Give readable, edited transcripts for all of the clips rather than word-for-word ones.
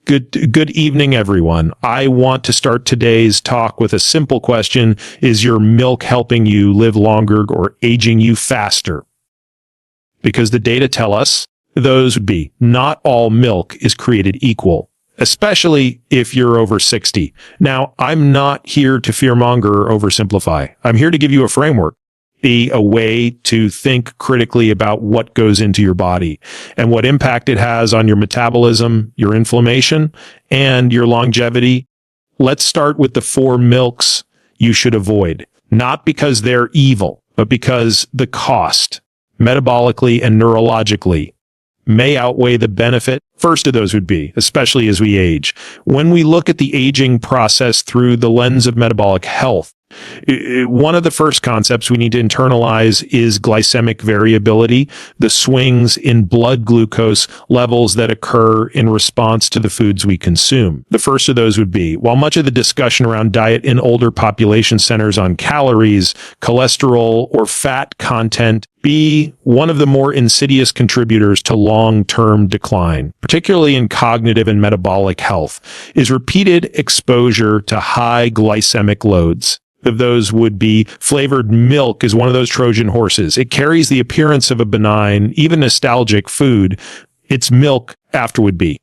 Good evening, everyone. I want to start today's talk with a simple question. Is your milk helping you live longer or aging you faster? Because the data tell us those would be not all milk is created equal, especially if you're over 60. Now, I'm not here to fearmonger or oversimplify. I'm here to give you a framework, a way to think critically about what goes into your body and what impact it has on your metabolism, your inflammation, and your longevity. Let's start with the 4 milks you should avoid, not because they're evil, but because the cost, metabolically and neurologically, may outweigh the benefit. First of those would be, especially as we age, when we look at the aging process through the lens of metabolic health, one of the first concepts we need to internalize is glycemic variability, the swings in blood glucose levels that occur in response to the foods we consume. The first of those would be, while much of the discussion around diet in older population centers on calories, cholesterol, or fat content, be one of the more insidious contributors to long-term decline, particularly in cognitive and metabolic health, is repeated exposure to high glycemic loads. Of those would be flavored milk is one of those Trojan horses. It carries the appearance of a benign, even nostalgic food. Its milk after would be.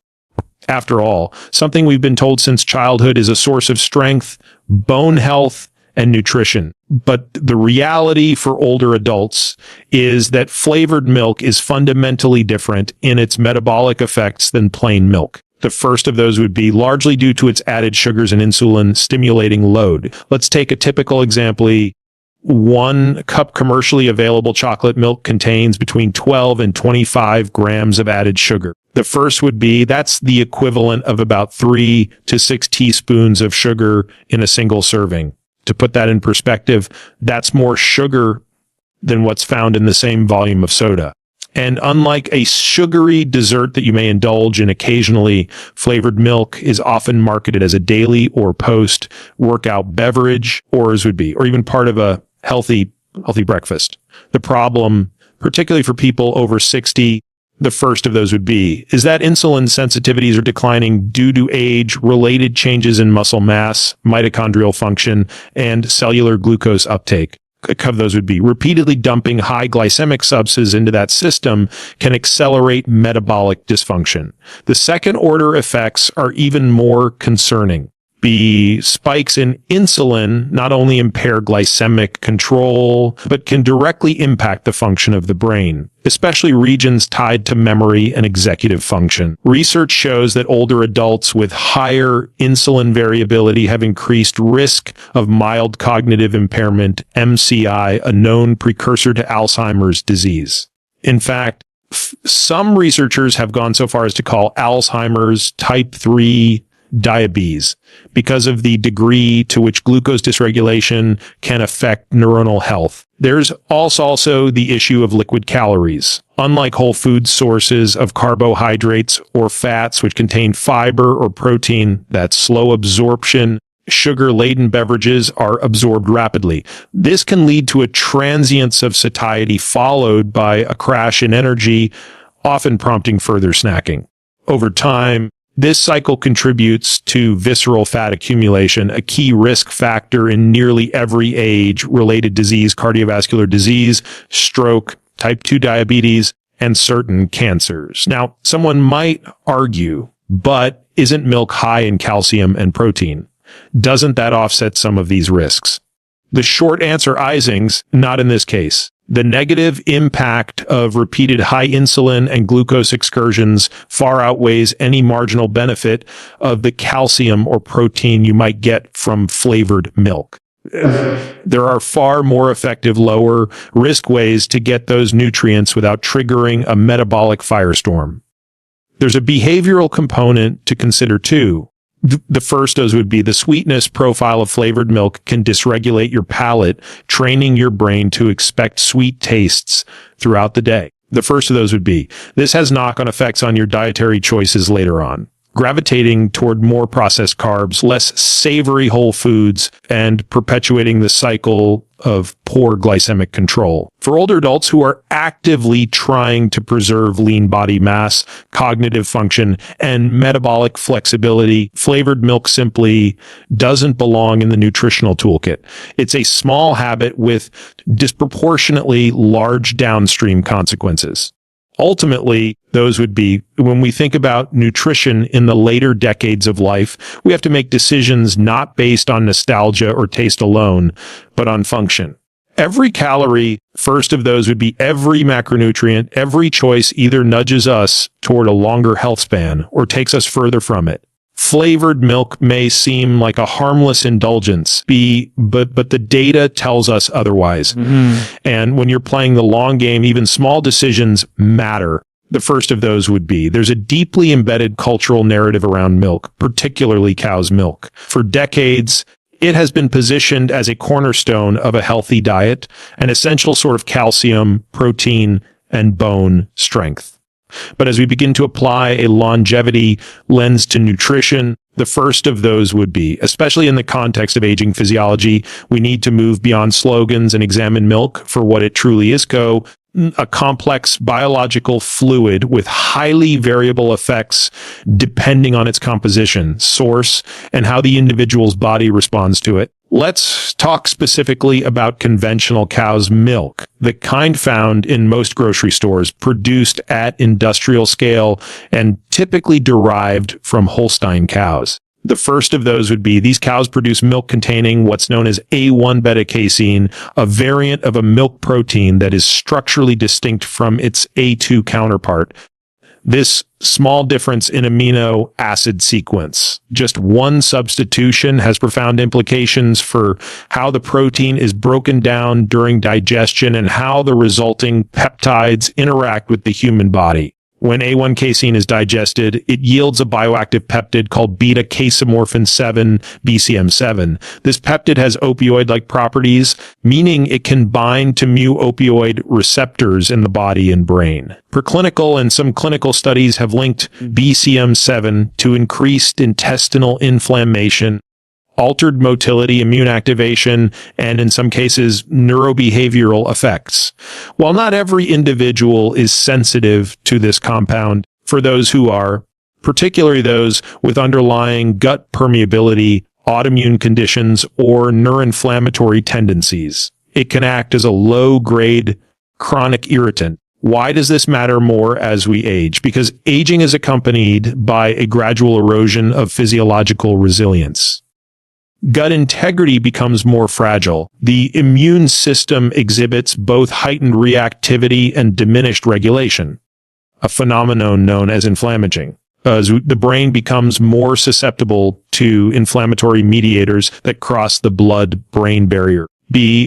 After all, something we've been told since childhood is a source of strength, bone health, and nutrition. But the reality for older adults is that flavored milk is fundamentally different in its metabolic effects than plain milk. The first of those would be largely due to its added sugars and insulin stimulating load. Let's take a typical example. 1 cup commercially available chocolate milk contains between 12 and 25 grams of added sugar. The first would be, that's the equivalent of about 3 to 6 teaspoons of sugar in a single serving. To put that in perspective, that's more sugar than what's found in the same volume of soda. And unlike a sugary dessert that you may indulge in occasionally, flavored milk is often marketed as a daily or post-workout beverage, or as would be, or even part of a healthy breakfast. The problem, particularly for people over 60, the first of those would be, is that insulin sensitivities are declining due to age-related changes in muscle mass, mitochondrial function, and cellular glucose uptake. Of those would be, repeatedly dumping high glycemic substances into that system can accelerate metabolic dysfunction. The second order effects are even more concerning. Spikes in insulin not only impair glycemic control, but can directly impact the function of the brain, especially regions tied to memory and executive function. Research shows that older adults with higher insulin variability have increased risk of mild cognitive impairment, MCI, a known precursor to Alzheimer's disease. In fact, some researchers have gone so far as to call Alzheimer's type 3 diabetes because of the degree to which glucose dysregulation can affect neuronal health. There's also the issue of liquid calories. Unlike whole food sources of carbohydrates or fats, which contain fiber or protein, that slow absorption, sugar-laden beverages are absorbed rapidly. This can lead to a transience of satiety followed by a crash in energy, often prompting further snacking. Over time, this cycle contributes to visceral fat accumulation, a key risk factor in nearly every age-related disease, cardiovascular disease, stroke, type 2 diabetes, and certain cancers. Now, someone might argue, but isn't milk high in calcium and protein? Doesn't that offset some of these risks? The short answer, Isings, not in this case. The negative impact of repeated high insulin and glucose excursions far outweighs any marginal benefit of the calcium or protein you might get from flavored milk. There are far more effective, lower risk ways to get those nutrients without triggering a metabolic firestorm. There's a behavioral component to consider too. The first of those would be the sweetness profile of flavored milk can dysregulate your palate, training your brain to expect sweet tastes throughout the day. The first of those would be, this has knock-on effects on your dietary choices later on. gravitating toward more processed carbs, less savory whole foods, and perpetuating the cycle of poor glycemic control. For older adults who are actively trying to preserve lean body mass, cognitive function, and metabolic flexibility, flavored milk simply doesn't belong in the nutritional toolkit. It's a small habit with disproportionately large downstream consequences. Ultimately, those would be, when we think about nutrition in the later decades of life, we have to make decisions not based on nostalgia or taste alone, but on function. Every calorie, first of those would be every macronutrient. Every choice either nudges us toward a longer health span or takes us further from it. Flavored milk may seem like a harmless indulgence, but the data tells us otherwise. And when you're playing the long game, even small decisions matter. The first of those would be, there's a deeply embedded cultural narrative around milk, particularly cow's milk. For decades, it has been positioned as a cornerstone of a healthy diet, an essential sort of calcium, protein, and bone strength. But as we begin to apply a longevity lens to nutrition, the first of those would be, especially in the context of aging physiology, we need to move beyond slogans and examine milk for what it truly is, a complex biological fluid with highly variable effects depending on its composition, source, and how the individual's body responds to it. Let's talk specifically about conventional cow's milk, the kind found in most grocery stores, produced at industrial scale and typically derived from Holstein cows. The first of those would be, these cows produce milk containing what's known as A1 beta-casein, a variant of a milk protein that is structurally distinct from its A2 counterpart. This small difference in amino acid sequence, just one substitution, has profound implications for how the protein is broken down during digestion and how the resulting peptides interact with the human body. When A1 casein is digested, it yields a bioactive peptid called beta-casomorphin 7, BCM7. This peptid has opioid-like properties, meaning it can bind to mu-opioid receptors in the body and brain. Preclinical and some clinical studies have linked BCM7 to increased intestinal inflammation, altered motility, immune activation, and in some cases, neurobehavioral effects. While not every individual is sensitive to this compound, for those who are, particularly those with underlying gut permeability, autoimmune conditions, or neuroinflammatory tendencies, it can act as a low-grade chronic irritant. Why does this matter more as we age? Because aging is accompanied by a gradual erosion of physiological resilience. Gut integrity becomes more fragile. The immune system exhibits both heightened reactivity and diminished regulation, a phenomenon known as inflammaging. As the brain becomes more susceptible to inflammatory mediators that cross the blood-brain barrier.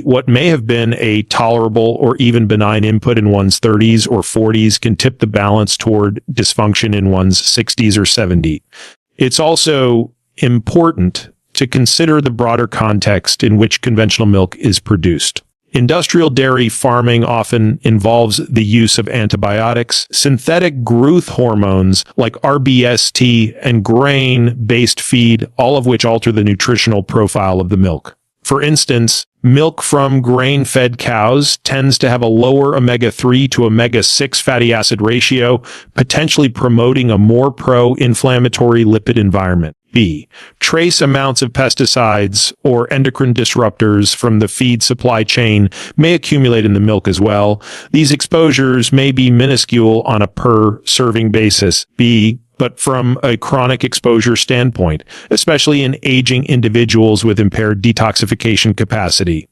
What may have been a tolerable or even benign input in one's 30s or 40s can tip the balance toward dysfunction in one's 60s or 70s. It's also important to consider the broader context in which conventional milk is produced. Industrial dairy farming often involves the use of antibiotics, synthetic growth hormones like RBST, and grain-based feed, all of which alter the nutritional profile of the milk. For instance, milk from grain-fed cows tends to have a lower omega-3 to omega-6 fatty acid ratio, potentially promoting a more pro-inflammatory lipid environment. Trace amounts of pesticides or endocrine disruptors from the feed supply chain may accumulate in the milk as well. These exposures may be minuscule on a per-serving basis. But from a chronic exposure standpoint, especially in aging individuals with impaired detoxification capacity,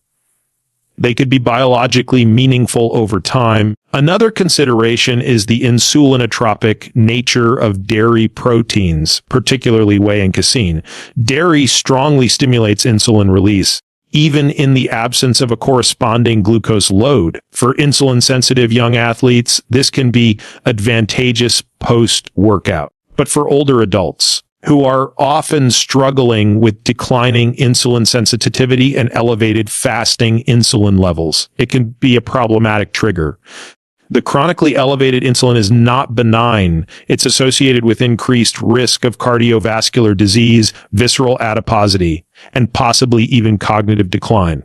they could be biologically meaningful over time. Another consideration is the insulinotropic nature of dairy proteins, particularly whey and casein. Dairy strongly stimulates insulin release, even in the absence of a corresponding glucose load. For insulin-sensitive young athletes, this can be advantageous post-workout. But for older adults, who are often struggling with declining insulin sensitivity and elevated fasting insulin levels, it can be a problematic trigger. The chronically elevated insulin is not benign. It's associated with increased risk of cardiovascular disease, visceral adiposity, and possibly even cognitive decline.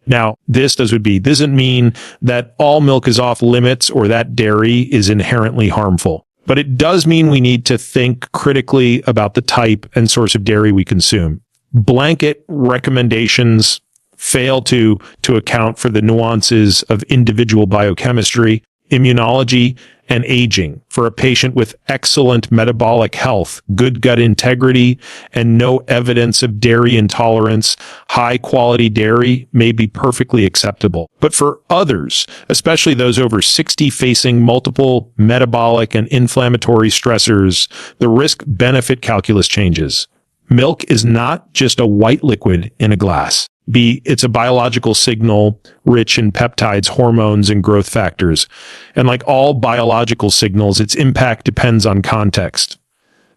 Now, this doesn't mean that all milk is off limits or that dairy is inherently harmful. But it does mean we need to think critically about the type and source of dairy we consume. Blanket recommendations fail to account for the nuances of individual biochemistry, immunology, and aging. For a patient with excellent metabolic health, good gut integrity, and no evidence of dairy intolerance, high-quality dairy may be perfectly acceptable. But for others, especially those over 60 facing multiple metabolic and inflammatory stressors, the risk-benefit calculus changes. Milk is not just a white liquid in a glass. It's a biological signal rich in peptides, hormones, and growth factors. And like all biological signals, its impact depends on context.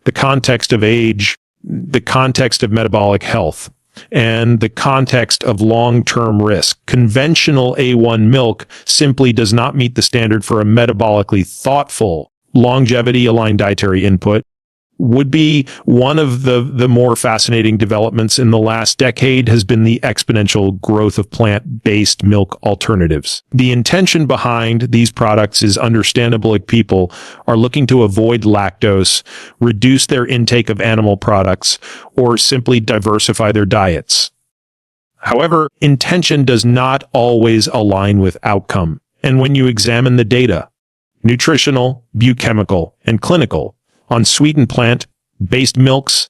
The context of age, the context of metabolic health, and the context of long-term risk. Conventional A1 milk simply does not meet the standard for a metabolically thoughtful, longevity-aligned dietary input. Would be one of the more fascinating developments in the last decade has been the exponential growth of plant-based milk alternatives. The intention behind these products is understandable. Like people are looking to avoid lactose, reduce their intake of animal products, or simply diversify their diets. However, intention does not always align with outcome. And when you examine the data, nutritional, biochemical, and clinical, on sweetened plant-based milks,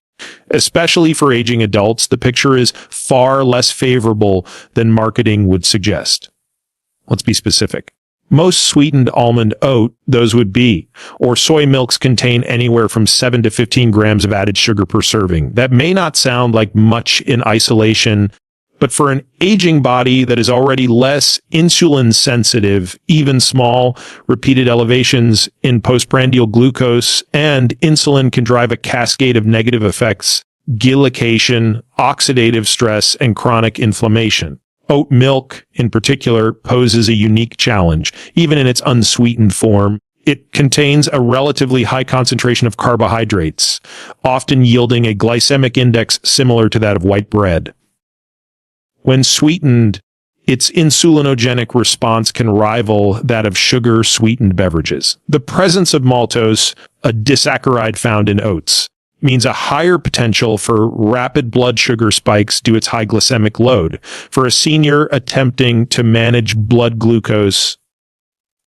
especially for aging adults, the picture is far less favorable than marketing would suggest. Let's be specific. Most sweetened almond oat, or soy milks contain anywhere from 7 to 15 grams of added sugar per serving. That may not sound like much in isolation, but for an aging body that is already less insulin sensitive, even small repeated elevations in postprandial glucose and insulin can drive a cascade of negative effects: glycation, oxidative stress, and chronic inflammation. Oat milk, in particular, poses a unique challenge. Even in its unsweetened form, it contains a relatively high concentration of carbohydrates, often yielding a glycemic index similar to that of white bread. When sweetened, its insulinogenic response can rival that of sugar-sweetened beverages. The presence of maltose, a disaccharide found in oats, means a higher potential for rapid blood sugar spikes due to its high glycemic load. For a senior attempting to manage blood glucose,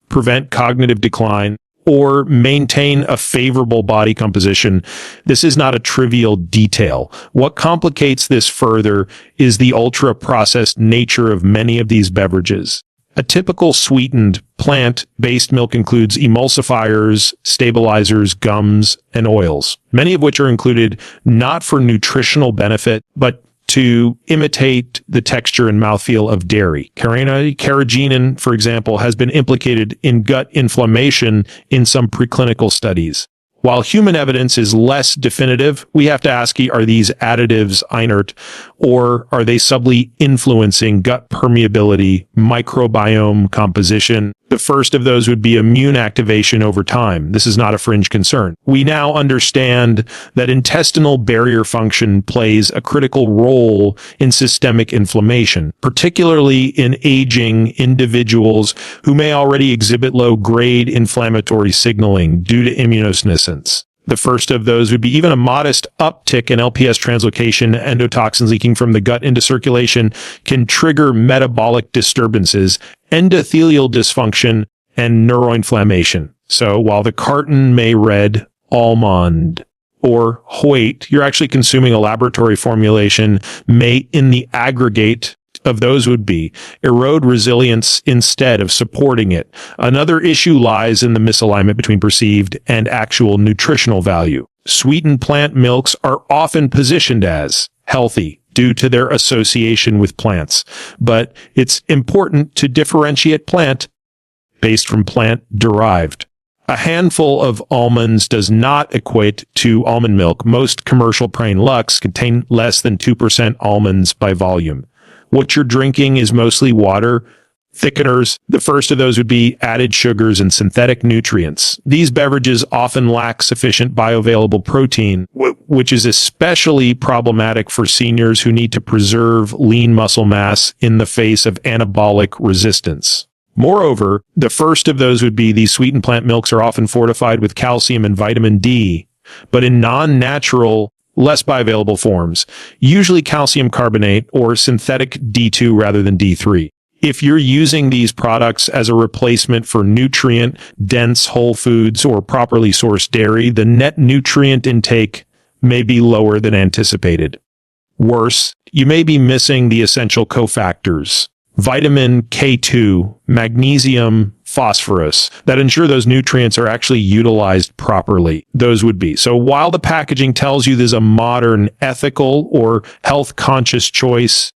prevent cognitive decline, or maintain a favorable body composition, this is not a trivial detail. What complicates this further is the ultra-processed nature of many of these beverages. A typical sweetened plant-based milk includes emulsifiers, stabilizers, gums, and oils, many of which are included not for nutritional benefit, but to imitate the texture and mouthfeel of dairy. Carrageenan, for example, has been implicated in gut inflammation in some preclinical studies. While human evidence is less definitive, we have to ask, are these additives inert, or are they subtly influencing gut permeability, microbiome composition? The first of those would be immune activation over time. This is not a fringe concern. We now understand that intestinal barrier function plays a critical role in systemic inflammation, particularly in aging individuals who may already exhibit low-grade inflammatory signaling due to immunosenescence. The first of those would be even a modest uptick in LPS translocation. Endotoxins leaking from the gut into circulation can trigger metabolic disturbances, endothelial dysfunction, and neuroinflammation. So while the carton may read Almond or Hoyt, you're actually consuming a laboratory formulation may, in the aggregate of those, would be erode resilience instead of supporting it. Another issue lies in the misalignment between perceived and actual nutritional value. Sweetened plant milks are often positioned as healthy due to their association with plants, but it's important to differentiate plant-based from plant-derived. A handful of almonds does not equate to almond milk. Most commercial Prain Lux contain less than 2% almonds by volume. What you're drinking is mostly water, Thickeners. The first of those would be added sugars and synthetic nutrients. These beverages often lack sufficient bioavailable protein, which is especially problematic for seniors who need to preserve lean muscle mass in the face of anabolic resistance. Moreover, the first of those would be these sweetened plant milks are often fortified with calcium and vitamin D, but in non-natural, less bioavailable forms, usually calcium carbonate or synthetic D2 rather than D3. If you're using these products as a replacement for nutrient-dense whole foods or properly sourced dairy, the net nutrient intake may be lower than anticipated. Worse, you may be missing the essential cofactors, vitamin K2, magnesium, phosphorus, that ensure those nutrients are actually utilized properly. Those would be. So while the packaging tells you there's a modern, ethical, or health-conscious choice,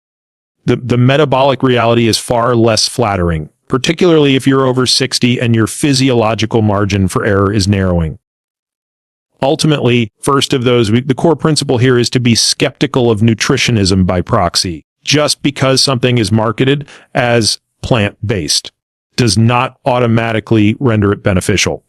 the metabolic reality is far less flattering, particularly if you're over 60 and your physiological margin for error is narrowing. Ultimately, first of those, the core principle here is to be skeptical of nutritionism by proxy. Just because something is marketed as plant-based does not automatically render it beneficial,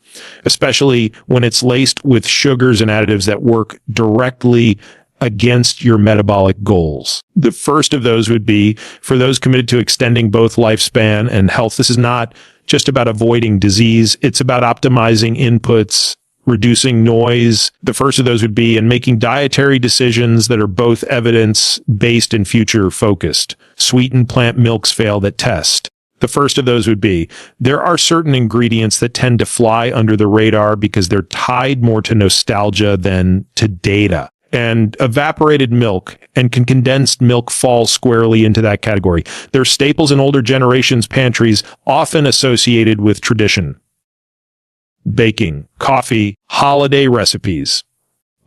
especially when it's laced with sugars and additives that work directly against your metabolic goals. The first of those would be for those committed to extending both lifespan and health. This is not just about avoiding disease. It's about optimizing inputs, reducing noise. The first of those would be in making dietary decisions that are both evidence-based and future-focused. Sweetened plant milks fail that test. The first of those would be, there are certain ingredients that tend to fly under the radar because they're tied more to nostalgia than to data. And evaporated milk and condensed milk fall squarely into that category. They're staples in older generations' pantries, often associated with tradition. Baking, coffee, holiday recipes.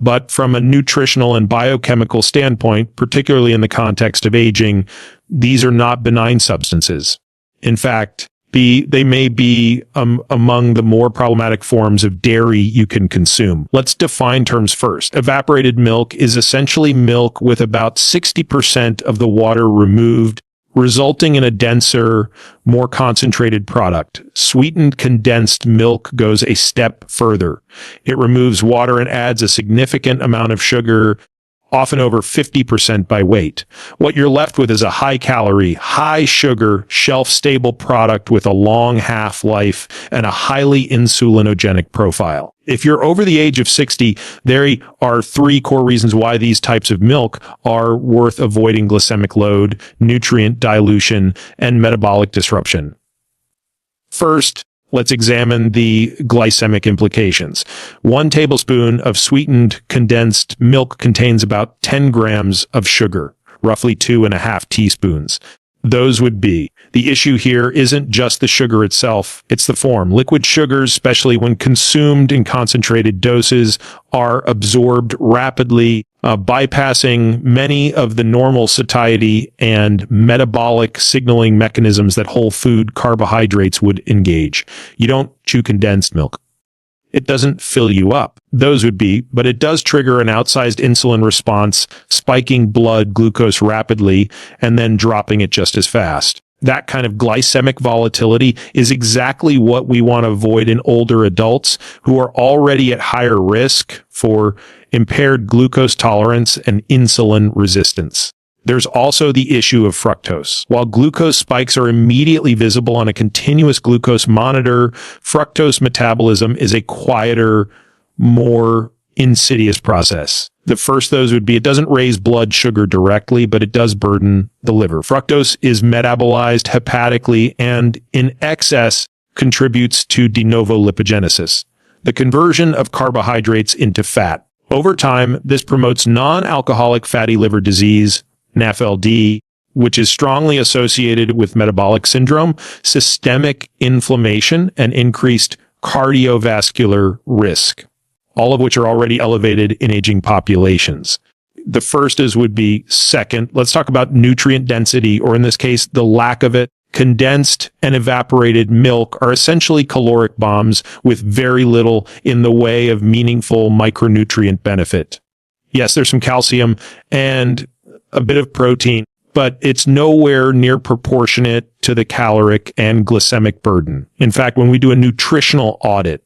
But from a nutritional and biochemical standpoint, particularly in the context of aging, these are not benign substances. In fact, they may be among the more problematic forms of dairy you can consume. Let's define terms first. Evaporated milk is essentially milk with about 60% of the water removed, resulting in a denser, more concentrated product. Sweetened condensed milk goes a step further. It removes water and adds a significant amount of sugar, often over 50% by weight. What you're left with is a high-calorie, high-sugar, shelf-stable product with a long half-life and a highly insulinogenic profile. If you're over the age of 60, there are 3 core reasons why these types of milk are worth avoiding: glycemic load, nutrient dilution, and metabolic disruption. First, let's examine the glycemic implications. 1 tablespoon of sweetened condensed milk contains about 10 grams of sugar, roughly 2.5 teaspoons. Those would be. The issue here isn't just the sugar itself, it's the form. Liquid sugars, especially when consumed in concentrated doses, are absorbed rapidly, bypassing many of the normal satiety and metabolic signaling mechanisms that whole food carbohydrates would engage. You don't chew condensed milk. It doesn't fill you up. Those would be, but it does trigger an outsized insulin response, spiking blood glucose rapidly and then dropping it just as fast. That kind of glycemic volatility is exactly what we want to avoid in older adults who are already at higher risk for impaired glucose tolerance and insulin resistance. There's also the issue of fructose. While glucose spikes are immediately visible on a continuous glucose monitor, fructose metabolism is a quieter, more insidious process. The first of those would be, it doesn't raise blood sugar directly, but it does burden the liver. Fructose is metabolized hepatically and in excess contributes to de novo lipogenesis, the conversion of carbohydrates into fat. Over time, this promotes non-alcoholic fatty liver disease, NAFLD, which is strongly associated with metabolic syndrome, systemic inflammation, and increased cardiovascular risk, all of which are already elevated in aging populations. The first would be second. Let's talk about nutrient density, or in this case, the lack of it. Condensed and evaporated milk are essentially caloric bombs with very little in the way of meaningful micronutrient benefit. Yes, there's some calcium and a bit of protein, but it's nowhere near proportionate to the caloric and glycemic burden. In fact, when we do a nutritional audit,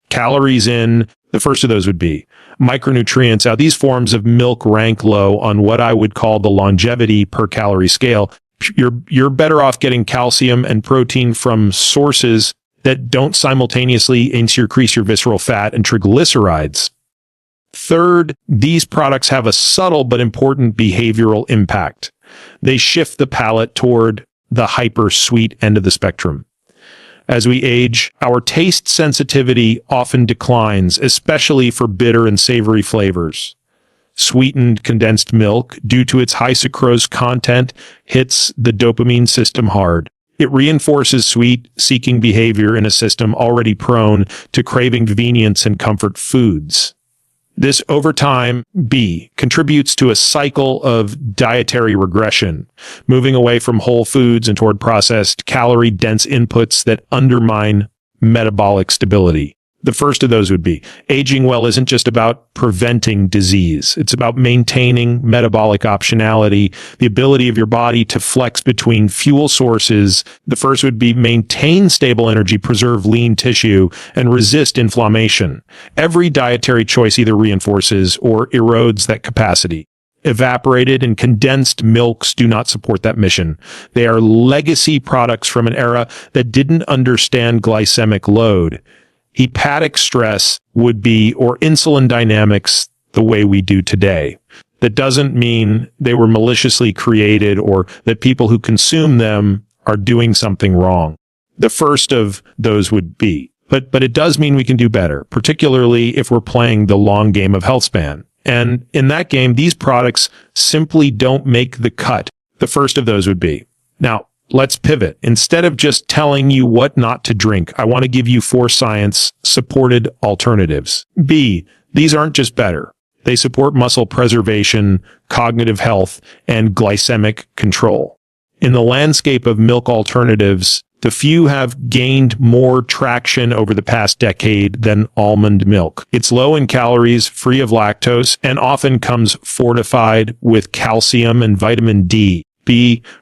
calories in, the first of those would be micronutrients. Now, these forms of milk rank low on what I would call the longevity per calorie scale. You're better off getting calcium and protein from sources that don't simultaneously increase your visceral fat and triglycerides. Third, these products have a subtle but important behavioral impact. They shift the palate toward the hyper-sweet end of the spectrum. As we age, our taste sensitivity often declines, especially for bitter and savory flavors. Sweetened condensed milk, due to its high sucrose content, hits the dopamine system hard. It reinforces sweet-seeking behavior in a system already prone to craving convenience and comfort foods. This, over time, contributes to a cycle of dietary regression, moving away from whole foods and toward processed, calorie-dense inputs that undermine metabolic stability. The first of those would be aging well isn't just about preventing disease. It's about maintaining metabolic optionality, the ability of your body to flex between fuel sources. The first would be maintain stable energy, preserve lean tissue, and resist inflammation. Every dietary choice either reinforces or erodes that capacity. Evaporated and condensed milks do not support that mission. They are legacy products from an era that didn't understand glycemic load. Hepatic stress would be, or insulin dynamics, the way we do today. That doesn't mean they were maliciously created or that people who consume them are doing something wrong. The first of those would be. But it does mean we can do better, particularly if we're playing the long game of health span. And in that game, these products simply don't make the cut. The first of those would be. Now, let's pivot. Instead of just telling you what not to drink, I want to give you 4 science-supported alternatives. These aren't just better. They support muscle preservation, cognitive health, and glycemic control. In the landscape of milk alternatives, the few have gained more traction over the past decade than almond milk. It's low in calories, free of lactose, and often comes fortified with calcium and vitamin D.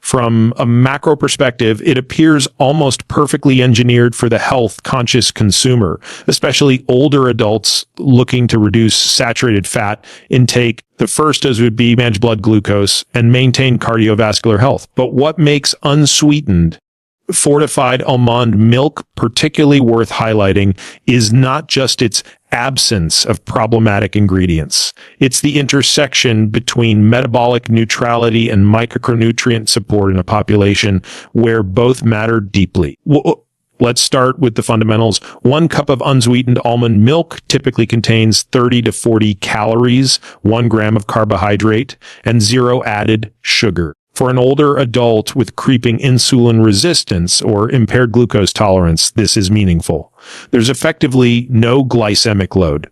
From a macro perspective, it appears almost perfectly engineered for the health-conscious consumer, especially older adults looking to reduce saturated fat intake. The first as would be manage blood glucose and maintain cardiovascular health. But what makes unsweetened fortified almond milk particularly worth highlighting is not just its absence of problematic ingredients. It's the intersection between metabolic neutrality and micronutrient support in a population where both matter deeply. Let's start with the fundamentals. 1 cup of unsweetened almond milk typically contains 30 to 40 calories, 1 gram of carbohydrate, and 0 added sugar. For an older adult with creeping insulin resistance or impaired glucose tolerance, this is meaningful. There's effectively no glycemic load,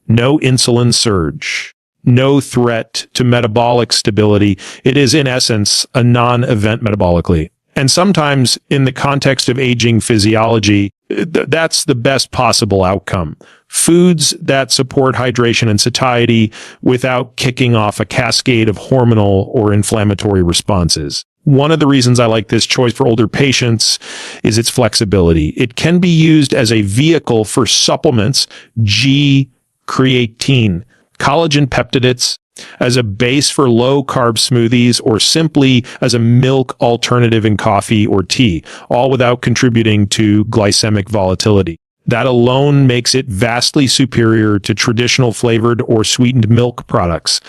no insulin surge, no threat to metabolic stability. It is, in essence, a non-event metabolically. And sometimes, in the context of aging physiology, that's the best possible outcome. Foods that support hydration and satiety without kicking off a cascade of hormonal or inflammatory responses. One of the reasons I like this choice for older patients is its flexibility. It can be used as a vehicle for supplements, creatine, collagen peptidates, as a base for low-carb smoothies, or simply as a milk alternative in coffee or tea, all without contributing to glycemic volatility. That alone makes it vastly superior to traditional flavored or sweetened milk products.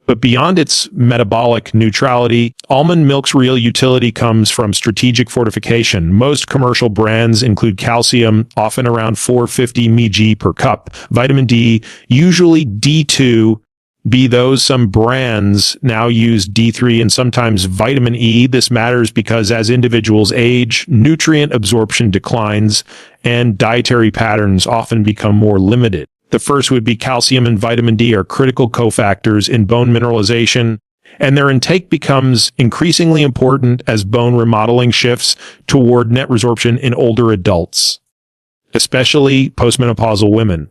But beyond its metabolic neutrality, almond milk's real utility comes from strategic fortification. Most commercial brands include calcium, often around 450 mg per cup, vitamin D, usually D2, those some brands now use D3 and sometimes vitamin E. This matters because as individuals age, nutrient absorption declines and dietary patterns often become more limited. The first would be calcium and vitamin D are critical cofactors in bone mineralization, and their intake becomes increasingly important as bone remodeling shifts toward net resorption in older adults, especially postmenopausal women.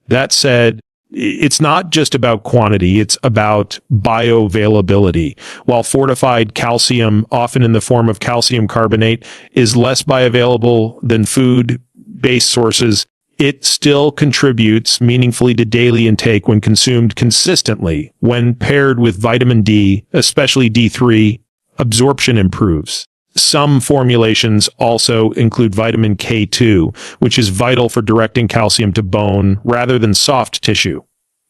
That said, It's not just about quantity, it's about bioavailability. While fortified calcium, often in the form of calcium carbonate, is less bioavailable than food-based sources, it still contributes meaningfully to daily intake when consumed consistently. When paired with vitamin D, especially D3, absorption improves. Some formulations also include vitamin K2, which is vital for directing calcium to bone rather than soft tissue.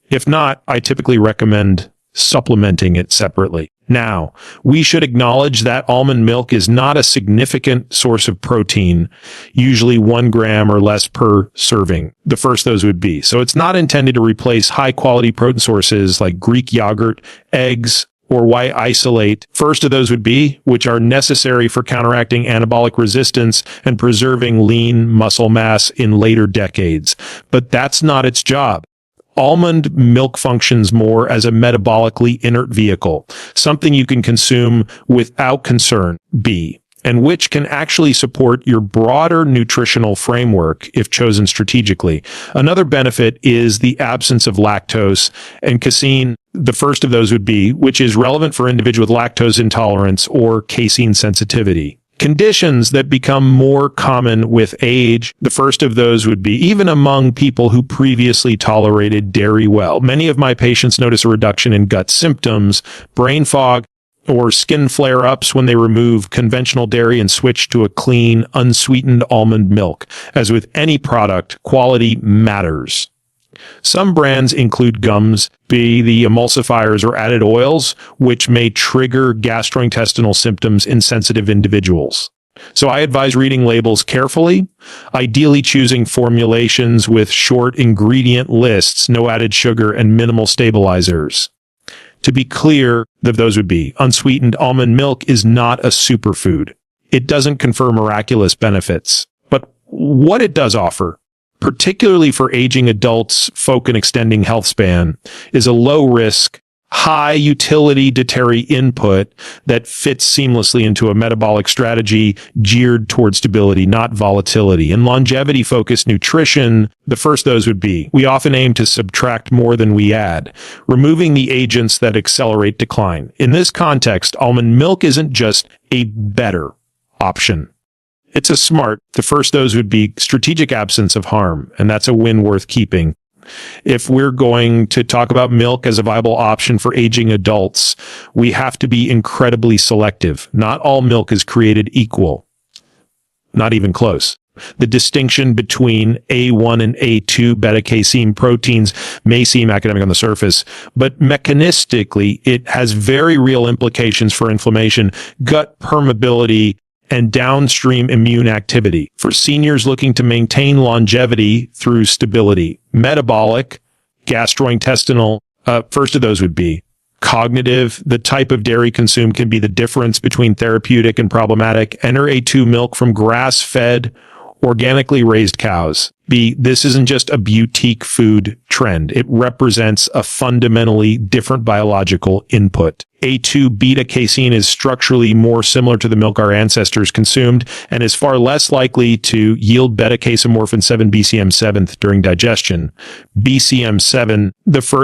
If not, I typically recommend supplementing it separately. Now, we should acknowledge that almond milk is not a significant source of protein, usually 1 gram or less per serving. The first of those would be. So it's not intended to replace high-quality protein sources like Greek yogurt, eggs, or white isolate. First of those would be, which are necessary for counteracting anabolic resistance and preserving lean muscle mass in later decades. But that's not its job. Almond milk functions more as a metabolically inert vehicle, something you can consume without concern, and which can actually support your broader nutritional framework if chosen strategically. Another benefit is the absence of lactose and casein. The first of those would be, which is relevant for individuals with lactose intolerance or casein sensitivity. Conditions that become more common with age. The first of those would be even among people who previously tolerated dairy well. Many of my patients notice a reduction in gut symptoms, brain fog, or skin flare-ups when they remove conventional dairy and switch to a clean, unsweetened almond milk. As with any product, quality matters. Some brands include gums, the emulsifiers or added oils, which may trigger gastrointestinal symptoms in sensitive individuals. So I advise reading labels carefully, ideally choosing formulations with short ingredient lists, no added sugar, and minimal stabilizers. To be clear, those would be, unsweetened almond milk is not a superfood. It doesn't confer miraculous benefits. But what it does offer, particularly for aging adults, folk, and extending health span, is a low-risk, high-utility dietary input that fits seamlessly into a metabolic strategy geared toward stability, not volatility. In longevity-focused nutrition, the first of those would be, we often aim to subtract more than we add, removing the agents that accelerate decline. In this context, almond milk isn't just a better option. It's a smart. The first of those would be strategic absence of harm, and that's a win worth keeping. If we're going to talk about milk as a viable option for aging adults, we have to be incredibly selective. Not all milk is created equal. Not even close. The distinction between A1 and A2 beta-casein proteins may seem academic on the surface, but mechanistically, it has very real implications for inflammation, gut permeability, and downstream immune activity. For seniors looking to maintain longevity through stability, metabolic, gastrointestinal, first of those would be cognitive. The type of dairy consumed can be the difference between therapeutic and problematic. Enter A2 milk from grass-fed, organically raised cows. This isn't just a boutique food trend. It represents a fundamentally different biological input. A2 beta-casein is structurally more similar to the milk our ancestors consumed and is far less likely to yield beta-casomorphin 7 BCM7 during digestion. BCM7,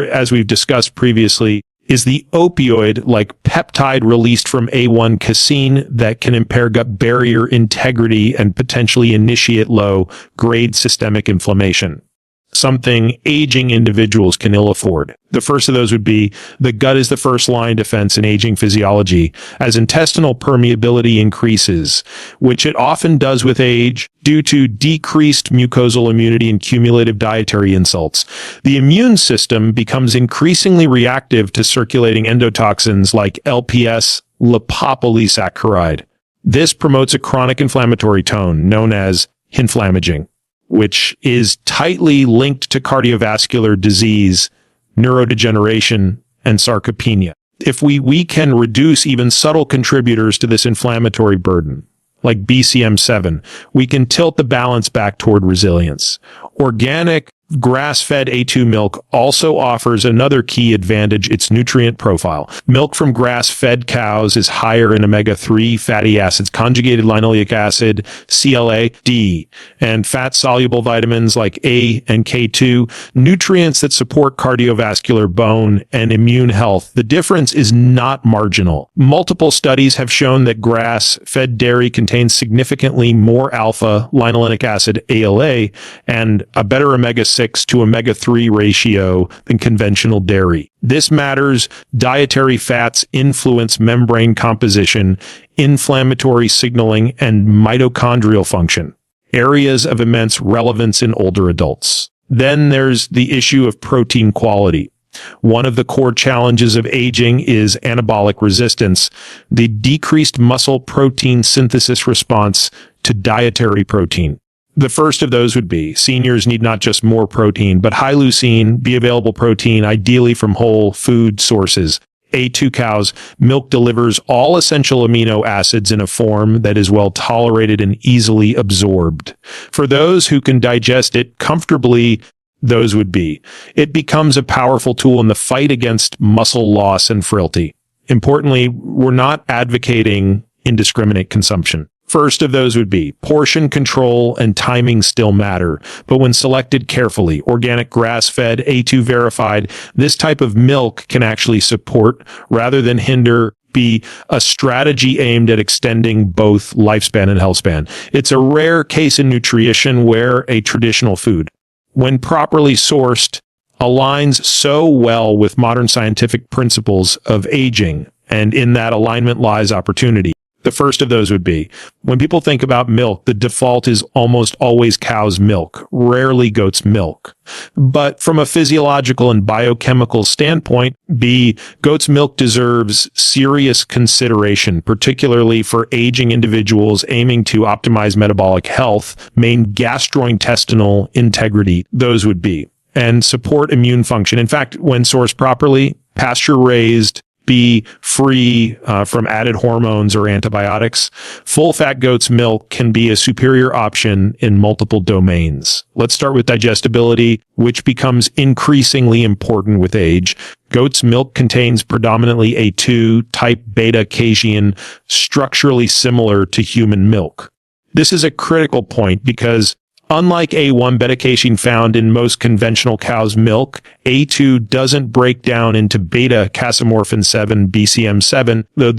as we've discussed previously, is the opioid-like peptide released from A1 casein that can impair gut barrier integrity and potentially initiate low-grade systemic inflammation, something aging individuals can ill afford. The first of those would be, the gut is the first line defense in aging physiology. As intestinal permeability increases, which it often does with age due to decreased mucosal immunity and cumulative dietary insults, the immune system becomes increasingly reactive to circulating endotoxins like LPS lipopolysaccharide. This promotes a chronic inflammatory tone known as inflammaging, which is tightly linked to cardiovascular disease, neurodegeneration, and sarcopenia. If we can reduce even subtle contributors to this inflammatory burden, like BCM7, we can tilt the balance back toward resilience. Organic, Grass-fed A2 milk also offers another key advantage, its nutrient profile. Milk from grass-fed cows is higher in omega-3 fatty acids, conjugated linoleic acid, CLA, D, and fat-soluble vitamins like A and K2, nutrients that support cardiovascular, bone, and immune health. The difference is not marginal. Multiple studies have shown that grass-fed dairy contains significantly more alpha-linolenic acid, ALA, and a better omega-6 to omega-3 ratio than conventional dairy. This matters. Dietary fats influence membrane composition, inflammatory signaling, and mitochondrial function, areas of immense relevance in older adults. Then there's the issue of protein quality. One of the core challenges of aging is anabolic resistance, the decreased muscle protein synthesis response to dietary protein. The first of those would be seniors need not just more protein, but high leucine, be available protein, ideally from whole food sources. A2 cow's milk delivers all essential amino acids in a form that is well tolerated and easily absorbed. For those who can digest it comfortably, those would be. It becomes a powerful tool in the fight against muscle loss and frailty. Importantly, we're not advocating indiscriminate consumption. First of those would be portion control and timing still matter, but when selected carefully, organic grass-fed, A2 verified, this type of milk can actually support rather than hinder, be a strategy aimed at extending both lifespan and health span. It's a rare case in nutrition where a traditional food, when properly sourced, aligns so well with modern scientific principles of aging, and in that alignment lies opportunity. The first of those would be, when people think about milk, the default is almost always cow's milk, rarely goat's milk. But from a physiological and biochemical standpoint, B, goat's milk deserves serious consideration, particularly for aging individuals aiming to optimize metabolic health, maintain gastrointestinal integrity, those would be, and support immune function. In fact, when sourced properly, pasture-raised, be free from added hormones or antibiotics, full-fat goat's milk can be a superior option in multiple domains. Let's start with digestibility, which becomes increasingly important with age. Goat's milk contains predominantly A2 type beta casein, structurally similar to human milk. This is a critical point because unlike A1 beta-casein found in most conventional cow's milk, A2 doesn't break down into beta-casomorphin 7, BCM7, though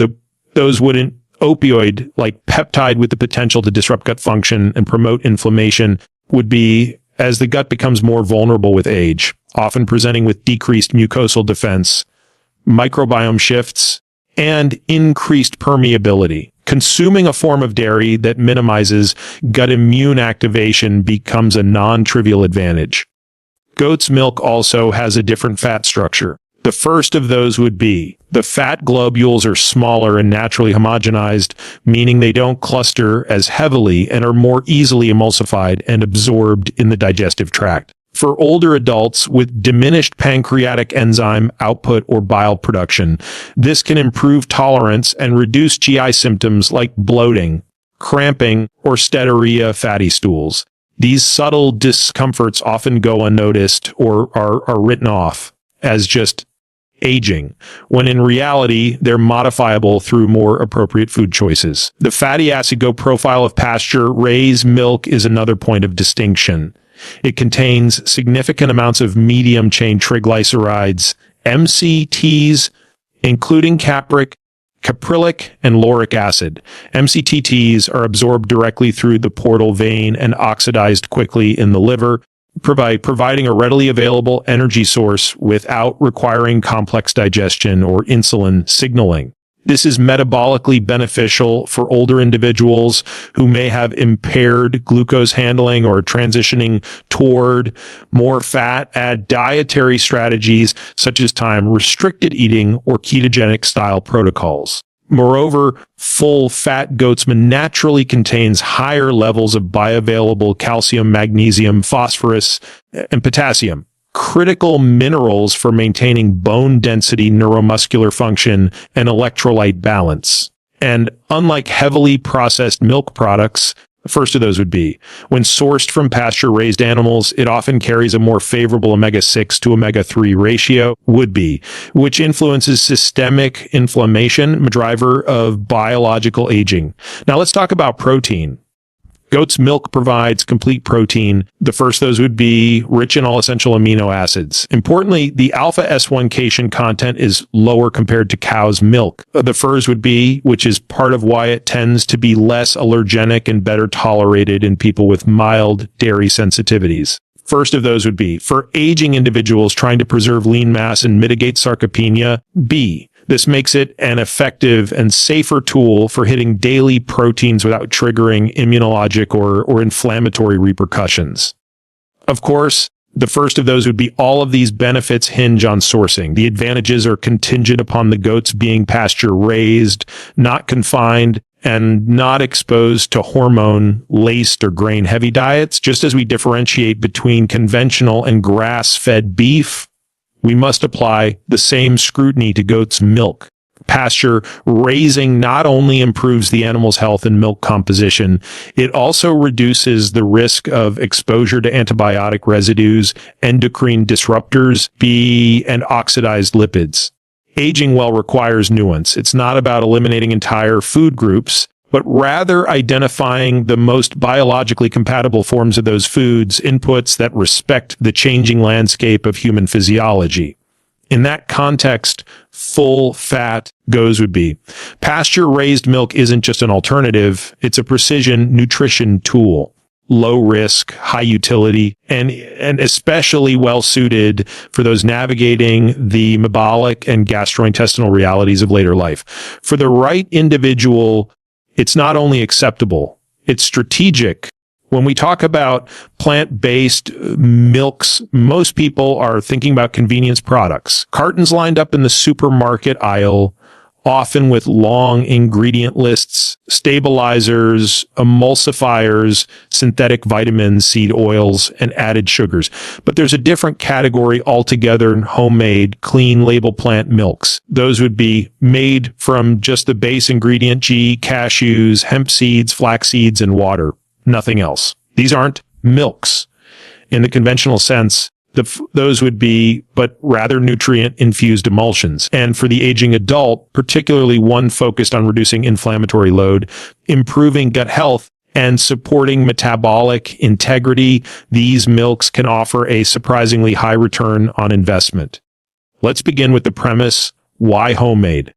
those wouldn't opioid like peptide with the potential to disrupt gut function and promote inflammation would be as the gut becomes more vulnerable with age, often presenting with decreased mucosal defense, microbiome shifts, and increased permeability. Consuming a form of dairy that minimizes gut immune activation becomes a non-trivial advantage. Goat's milk also has a different fat structure. The first of those would be the fat globules are smaller and naturally homogenized, meaning they don't cluster as heavily and are more easily emulsified and absorbed in the digestive tract. For older adults with diminished pancreatic enzyme output or bile production, this can improve tolerance and reduce GI symptoms like bloating, cramping, or steatorrhea fatty stools. These subtle discomforts often go unnoticed or are written off as just aging, when in reality, they're modifiable through more appropriate food choices. The fatty acid goat profile of pasture-raised milk is another point of distinction. It contains significant amounts of medium-chain triglycerides, MCTs, including caprylic and lauric acid. MCTs are absorbed directly through the portal vein and oxidized quickly in the liver, providing a readily available energy source without requiring complex digestion or insulin signaling. This is metabolically beneficial for older individuals who may have impaired glucose handling or transitioning toward more fat. Add dietary strategies such as time-restricted eating or ketogenic style protocols. Moreover, full-fat goat's milk naturally contains higher levels of bioavailable calcium, magnesium, phosphorus, and potassium, critical minerals for maintaining bone density, neuromuscular function, and electrolyte balance. And unlike heavily processed milk products, The first of those would be, when sourced from pasture-raised animals, it often carries a more favorable omega-6 to omega-3 ratio, which influences systemic inflammation, a driver of biological aging. Now let's talk about protein. Goat's milk provides complete protein. The first of those would be rich in all essential amino acids. Importantly, the alpha S1 casein content is lower compared to cow's milk. The first would be, which is part of why it tends to be less allergenic and better tolerated in people with mild dairy sensitivities. First of those would be, for aging individuals trying to preserve lean mass and mitigate sarcopenia, B. This makes it an effective and safer tool for hitting daily proteins without triggering immunologic or inflammatory repercussions. Of course, the first of those would be all of these benefits hinge on sourcing. The advantages are contingent upon the goats being pasture-raised, not confined, and not exposed to hormone-laced or grain-heavy diets. Just as we differentiate between conventional and grass-fed beef, we must apply the same scrutiny to goat's milk. Pasture raising not only improves the animal's health and milk composition, it also reduces the risk of exposure to antibiotic residues, endocrine disruptors, and oxidized lipids. Aging well requires nuance. It's not about eliminating entire food groups, but rather identifying the most biologically compatible forms of those foods, inputs that respect the changing landscape of human physiology. In that context, full-fat goats would be. Pasture-raised milk isn't just an alternative, it's a precision nutrition tool. Low risk, high utility, and especially well suited for those navigating the metabolic and gastrointestinal realities of later life. For the right individual, it's not only acceptable, it's strategic. When we talk about plant-based milks, most people are thinking about convenience products. Cartons lined up in the supermarket aisle, often with long ingredient lists, stabilizers, emulsifiers, synthetic vitamins, seed oils, and added sugars. But there's a different category altogether in homemade, clean label plant milks. Those would be made from just the base ingredient G, cashews, hemp seeds, flax seeds, and water. Nothing else. These aren't milks in the conventional sense. Those would be, but rather nutrient-infused emulsions. And for the aging adult, particularly one focused on reducing inflammatory load, improving gut health, and supporting metabolic integrity, these milks can offer a surprisingly high return on investment. Let's begin with the premise, why homemade?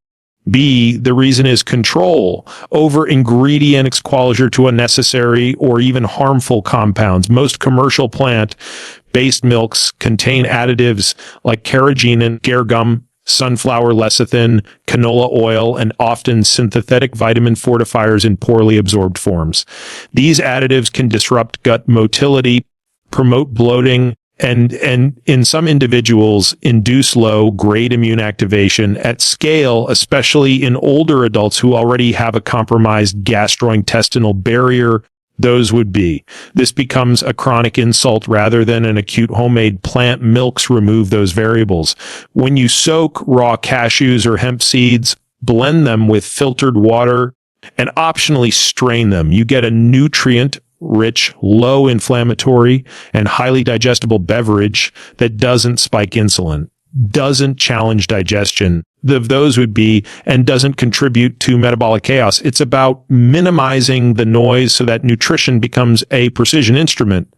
B, the reason is control over ingredient exposure to unnecessary or even harmful compounds. Most commercial plant-based milks contain additives like carrageenan, gum, sunflower lecithin, canola oil, and often synthetic vitamin fortifiers in poorly absorbed forms. These additives can disrupt gut motility, promote bloating, and in some individuals induce low-grade immune activation at scale, especially in older adults who already have a compromised gastrointestinal barrier. This becomes a chronic insult rather than an acute. Homemade plant milks remove those variables. When you soak raw cashews or hemp seeds, blend them with filtered water, and optionally strain them, you get a nutrient-rich, low-inflammatory, and highly digestible beverage that doesn't spike insulin, doesn't challenge digestion, and doesn't contribute to metabolic chaos. It's about minimizing the noise so that nutrition becomes a precision instrument,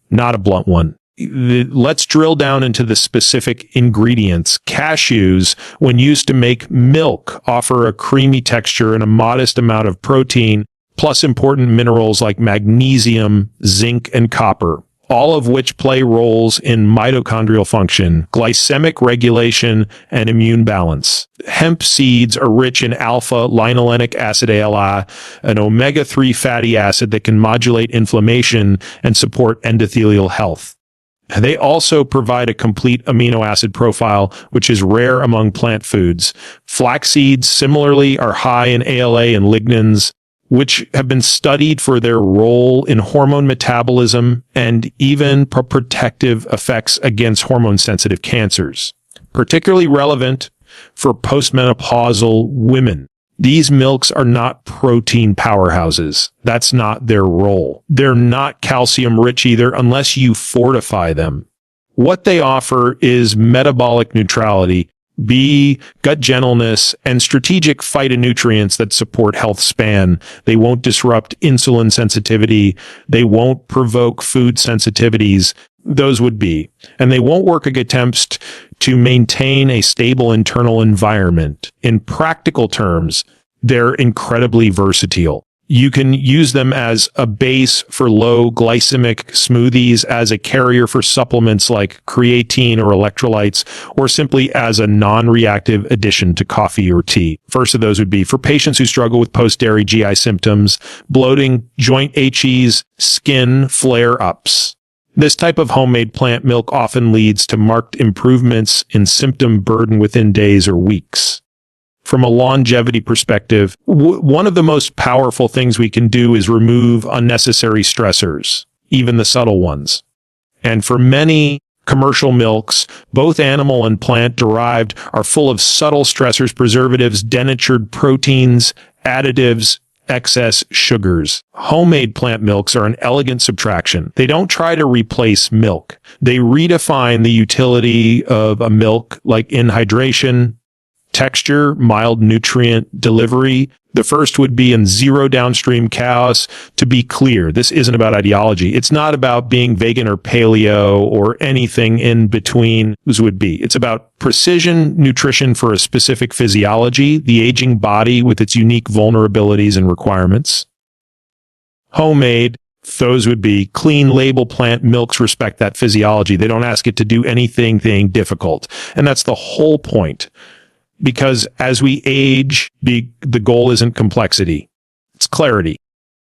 not a blunt one. Let's drill down into the specific ingredients. Cashews, when used to make milk, offer a creamy texture and a modest amount of protein, plus important minerals like magnesium, zinc, and copper, all of which play roles in mitochondrial function, glycemic regulation, and immune balance. Hemp seeds are rich in alpha-linolenic acid ALA, an omega-3 fatty acid that can modulate inflammation and support endothelial health. They also provide a complete amino acid profile, which is rare among plant foods. Flax seeds, similarly, are high in ALA and lignans, which have been studied for their role in hormone metabolism and even protective effects against hormone-sensitive cancers. Particularly relevant for postmenopausal women. These milks are not protein powerhouses. That's not their role. They're not calcium rich either unless you fortify them. What they offer is metabolic neutrality, gut gentleness, and strategic phytonutrients that support health span. They won't disrupt insulin sensitivity. They won't provoke food sensitivities. Those would be. And they won't work against attempts to maintain a stable internal environment. In practical terms, they're incredibly versatile. You can use them as a base for low glycemic smoothies, as a carrier for supplements like creatine or electrolytes, or simply as a non-reactive addition to coffee or tea. First of those would be for patients who struggle with post-dairy GI symptoms, bloating, joint aches, skin flare-ups. This type of homemade plant milk often leads to marked improvements in symptom burden within days or weeks. From a longevity perspective, one of the most powerful things we can do is remove unnecessary stressors, even the subtle ones. And for many commercial milks, both animal and plant-derived, are full of subtle stressors, preservatives, denatured proteins, additives, excess sugars. Homemade plant milks are an elegant subtraction. They don't try to replace milk. They redefine the utility of a milk, like in hydration, texture, mild nutrient delivery. The first would be in zero downstream chaos. To be clear, this isn't about ideology. It's not about being vegan or paleo or anything in between. This would be. It's about precision nutrition for a specific physiology, the aging body with its unique vulnerabilities and requirements. Homemade, those would be clean label plant milks respect that physiology. They don't ask it to do anything difficult. And that's the whole point. Because as we age, the goal isn't complexity. It's clarity.